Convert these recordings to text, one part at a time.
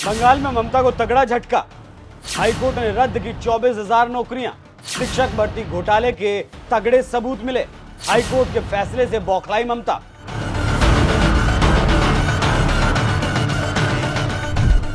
बंगाल में ममता को तगड़ा झटका। हाईकोर्ट ने रद्द की 24,000 नौकरियां। शिक्षक भर्ती घोटाले के तगड़े सबूत मिले। हाईकोर्ट के फैसले से बौखलाई ममता।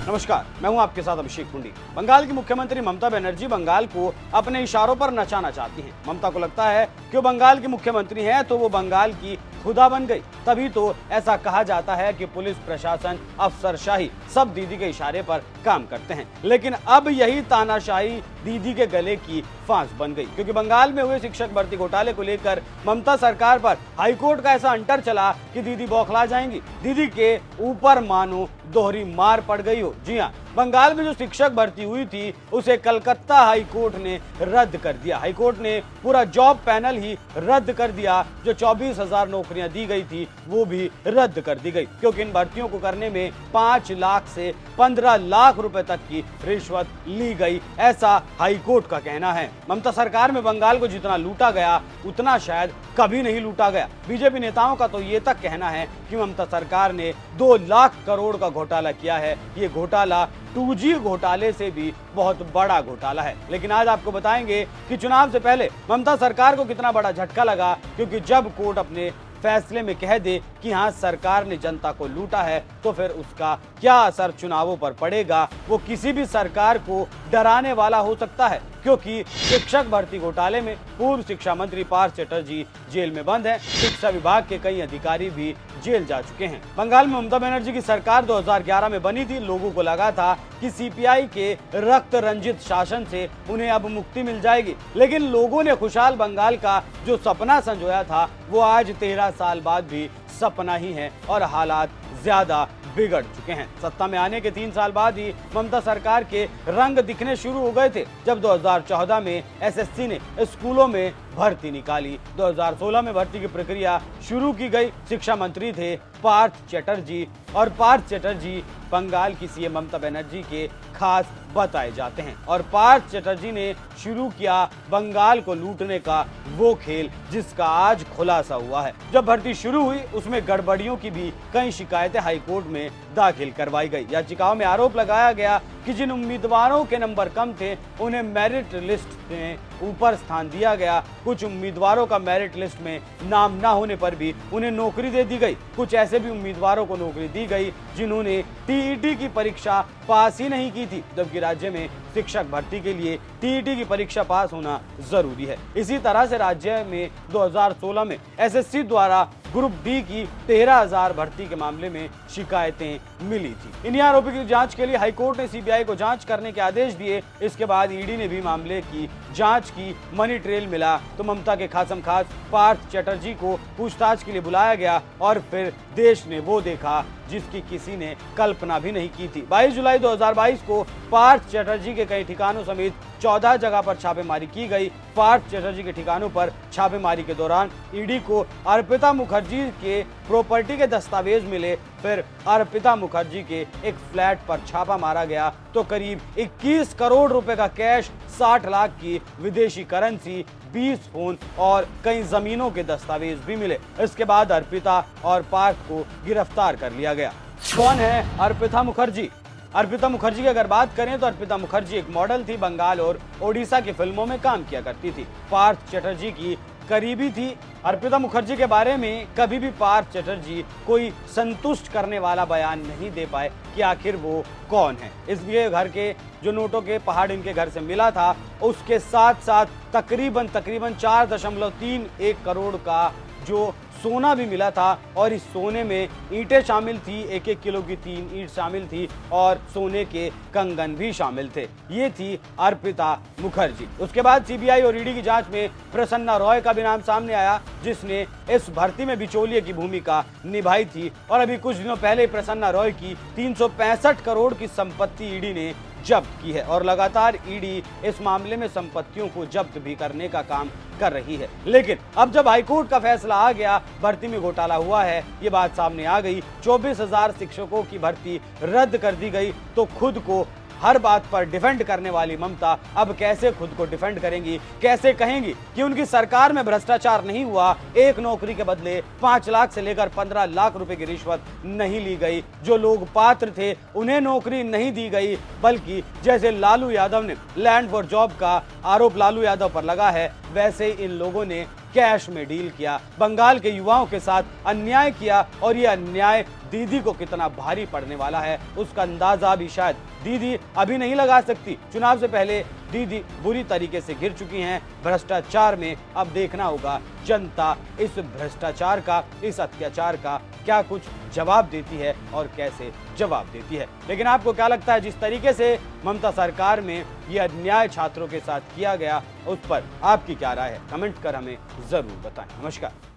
नमस्कार, मैं हूं आपके साथ अभिषेक कुंडी। बंगाल की मुख्यमंत्री ममता बनर्जी बंगाल को अपने इशारों पर नचाना चाहती हैं। ममता को लगता है कि वो बंगाल की मुख्यमंत्री हैं तो वो बंगाल की खुदा बन गई। तभी तो ऐसा कहा जाता है कि पुलिस प्रशासन अफसरशाही सब दीदी के इशारे पर काम करते हैं। लेकिन अब यही तानाशाही दीदी के गले की फांस बन गई, क्योंकि बंगाल में हुए शिक्षक भर्ती घोटाले को लेकर ममता सरकार पर हाईकोर्ट का ऐसा अंटर चला कि दीदी बौखला जाएंगी। दीदी के ऊपर मानो दोहरी मार पड़ गई हो। जी हाँ, बंगाल में जो शिक्षक भर्ती हुई थी उसे कलकत्ता हाईकोर्ट ने रद्द कर दिया। हाईकोर्ट ने पूरा जॉब पैनल ही रद्द कर दिया। जो 24,000 नौकरियां दी गई थी वो भी रद्द कर दी गई, क्योंकि इन भर्तियों को करने में 5 लाख से 15 लाख रुपए तक की रिश्वत ली गई, ऐसा हाईकोर्ट का कहना है। ममता सरकार में बंगाल को जितना लूटा गया उतना शायद कभी नहीं लूटा गया। बीजेपी नेताओं का तो ये तक कहना है कि ममता सरकार ने 2 लाख करोड़ का घोटाला किया है। ये घोटाला 2G घोटाले से भी बहुत बड़ा घोटाला है। लेकिन आज आपको बताएंगे कि चुनाव से पहले ममता सरकार को कितना बड़ा झटका लगा, क्योंकि जब कोर्ट अपने फैसले में कह दे कि हाँ सरकार ने जनता को लूटा है तो फिर उसका क्या असर चुनावों पर पड़ेगा, वो किसी भी सरकार को डराने वाला हो सकता है। क्योंकि शिक्षक भर्ती घोटाले में पूर्व शिक्षा मंत्री पार्थ चटर्जी जेल में बंद हैं। शिक्षा विभाग के कई अधिकारी भी जेल जा चुके हैं। बंगाल में ममता बनर्जी की सरकार 2011 में बनी थी। लोगों को लगा था कि सीपीआई के रक्त रंजित शासन से उन्हें अब मुक्ति मिल जाएगी, लेकिन लोगों ने खुशहाल बंगाल का जो सपना संजोया था वो आज 13 साल बाद भी सपना ही है और हालात ज्यादा बिगड़ चुके हैं। सत्ता में आने के 3 साल बाद ही ममता सरकार के रंग दिखने शुरू हो गए थे, जब 2014 में एसएससी ने स्कूलों में भर्ती निकाली। 2016 में भर्ती की प्रक्रिया शुरू की गई। शिक्षा मंत्री थे पार्थ चटर्जी, और पार्थ चटर्जी बंगाल की सीएम ममता बनर्जी के खास बताए जाते हैं। और पार्थ चटर्जी ने शुरू किया बंगाल को लूटने का वो खेल जिसका आज खुलासा हुआ है। जब भर्ती शुरू हुई उसमें गड़बड़ियों की भी कई शिकायतें हाईकोर्ट में दाखिल करवाई गई। याचिकाओं में आरोप लगाया गया कि जिन उम्मीदवारों के नंबर कम थे उन्हें मेरिट लिस्ट में ऊपर स्थान दिया गया। कुछ उम्मीदवारों का मेरिट लिस्ट में नाम न होने पर भी उन्हें नौकरी दे दी गई। कुछ ऐसे भी उम्मीदवारों को नौकरी दी गई जिन्होंने टीईटी की परीक्षा पास ही नहीं की थी, जबकि राज्य में शिक्षक भर्ती के लिए टीईटी की परीक्षा पास होना जरूरी है। इसी तरह से राज्य में 2016 में एसएससी द्वारा ग्रुप डी की 13,000 भर्ती के मामले में शिकायतें मिली थी। इन्हीं आरोपी की जांच के लिए हाईकोर्ट ने सीबीआई को जांच करने के आदेश दिए। इसके बाद ईडी ने भी मामले की जांच की। मनी ट्रेल मिला तो ममता के खासम खास पार्थ चटर्जी को पूछताछ के लिए बुलाया गया और फिर देश ने वो देखा जिसकी किसी ने कल्पना भी नहीं की थी। 22 जुलाई 2022 को पार्थ चटर्जी के कई ठिकानों समेत 14 जगह पर छापेमारी की गई। पार्थ चटर्जी के ठिकानों पर छापेमारी के दौरान ईडी को अर्पिता मुखर्जी के प्रॉपर्टी के दस्तावेज मिले। फिर अर्पिता मुखर्जी के एक फ्लैट पर छापा मारा गया तो करीब 21 करोड़ रुपए का कैश, 60 लाख की विदेशी करेंसी, 20 फोन और कई जमीनों के दस्तावेज भी मिले। इसके बाद अर्पिता और पार्थ को गिरफ्तार कर लिया गया। कौन है अर्पिता मुखर्जी? अर्पिता मुखर्जी की अगर बात करें तो अर्पिता मुखर्जी एक मॉडल थी। बंगाल और ओडिशा की फिल्मों में काम किया करती थी। पार्थ चटर्जी की करीबी थी। अर्पिता मुखर्जी के बारे में कभी भी पार्थ चटर्जी कोई संतुष्ट करने वाला बयान नहीं दे पाए कि आखिर वो कौन है। इसलिए घर के जो नोटों के पहाड़ इनके घर से मिला था उसके साथ साथ तकरीबन 4.31 करोड़ का जो सोना भी मिला था, और इस सोने में ईंटें शामिल थी। 1-1 किलो की 3 ईंट शामिल थी और सोने के कंगन भी शामिल थे। ये थी अर्पिता मुखर्जी। उसके बाद सीबीआई और ईडी की जांच में प्रसन्ना रॉय का भी नाम सामने आया, जिसने इस भर्ती में बिचौलिए की भूमिका निभाई थी। और अभी कुछ दिनों पहले प्रसन्ना रॉय की 365 करोड़ की संपत्ति ईडी ने जब्त की है और लगातार ईडी इस मामले में संपत्तियों को जब्त भी करने का काम कर रही है। लेकिन अब जब हाईकोर्ट का फैसला आ गया, भर्ती में घोटाला हुआ है, ये बात सामने आ गई, 24,000 शिक्षकों की भर्ती रद्द कर दी गई, तो खुद को हर बात पर डिफेंड करने वाली ममता अब कैसे खुद को डिफेंड करेंगी, कैसे कहेंगी कि उनकी सरकार में भ्रष्टाचार नहीं हुआ, एक नौकरी के बदले 5 लाख से लेकर 15 लाख रुपए की रिश्वत नहीं ली गई, जो लोग पात्र थे उन्हें नौकरी नहीं दी गई, बल्कि जैसे लालू यादव ने लैंड फॉर जॉब का आरोप लालू यादव पर लगा है, वैसे इन लोगों ने कैश में डील किया, बंगाल के युवाओं के साथ अन्याय किया। और यह अन्याय दीदी को कितना भारी पड़ने वाला है उसका अंदाजा भी शायद दीदी अभी नहीं लगा सकती। चुनाव से पहले दीदी बुरी तरीके से घिर चुकी हैं भ्रष्टाचार में। अब देखना होगा जनता इस भ्रष्टाचार का, इस अत्याचार का क्या कुछ जवाब देती है और कैसे जवाब देती है। लेकिन आपको क्या लगता है, जिस तरीके से ममता सरकार में यह अन्याय छात्रों के साथ किया गया, उस पर आपकी क्या राय है? कमेंट कर हमें जरूर बताएं। नमस्कार।